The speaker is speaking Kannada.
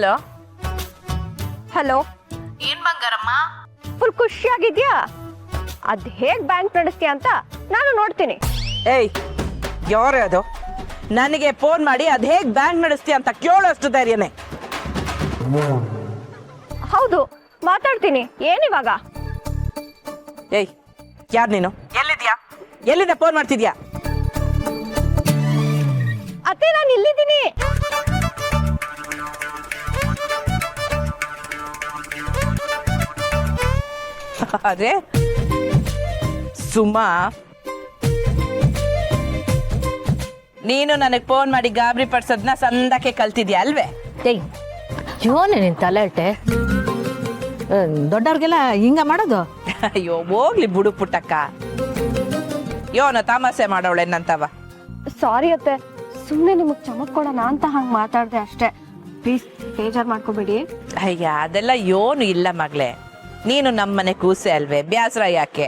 ಹಲೋ ಹಲೋ, ಏನ್ ಬಂಗಾರಮ್ಮ? ಫುಲ್ ಖುಷಿಯಾಗಿದ್ಯಾ? ಅದ್ ಹೇಗ್ ಬ್ಯಾಂಕ್ ನಡೆಸ್ತೀಯ ಅಂತ ನಾನು ನೋಡ್ತೀನಿ. ಏಯ್, ಯಾರೇ ಅದು? ನನಗೆ ಫೋನ್ ಮಾಡಿ ಅದ್ ಹೇಗ್ ಬ್ಯಾಂಕ್ ನಡೆಸ್ತೀಯ ಅಂತ ಕೇಳೋಷ್ಟು ಧೈರ್ಯನೇ? ಹೌದು, ಮಾತಾಡ್ತೀನಿ. ಏನಿವಾಗ? ಏಯ್, ಯಾರ್ ನೀನು? ಎಲ್ಲಿದ್ಯಾ? ಎಲ್ಲಿಂದ ಫೋನ್ ಮಾಡ್ತಿದ್ಯಾ? ಅತ್ತೆ, ನಾನು ಇಲ್ಲಿದ್ದೀನಿ. ಅದೇ ಸುಮಾ, ನೀನು ನನಗೆ ಫೋನ್ ಮಾಡಿ ಗಾಬರಿ ಪಡ್ಸೋದ್ನ ಸಂದಕ್ಕೆ ಕಲ್ತಿದ್ಯಾ ಅಲ್ವೇ? ಏಯ್, ಯೋನೆ ನಿನ್ ತಲೆ ಇಟ್ಟೆ. ದೊಡ್ಡವ್ರಿಗೆಲ್ಲ ಹಿಂಗ ಮಾಡೋದು? ಅಯ್ಯೋ ಹೋಗ್ಲಿ ಬಿಡು ಪುಟ್ಟಕ್ಕ. ಯೋನ ತಮಾಸೆ ಮಾಡೋಳೆನ್ನಂತವ. ಸಾರಿ ಅತ್ತೆ, ಸುಮ್ಮನೆ ನಿಮಗ್ ಚಮಕ್ ಕೊಡೋಣ ಅಂತ ಹಂಗ್ ಮಾತಾಡ್ದೆ ಅಷ್ಟೇ. ಪ್ಲೀಸ್ ಬೇಜಾರ್ ಮಾಡ್ಕೋಬೇಡಿ. ಅಯ್ಯ, ಅದೆಲ್ಲ ಯೋನು ಇಲ್ಲ ಮಗ್ಳೆ. ನೀನು ನಮ್ಮನೆ ಕೂಸೆ ಅಲ್ವೇ, ಬ್ಯಾಸರ ಯಾಕೆ?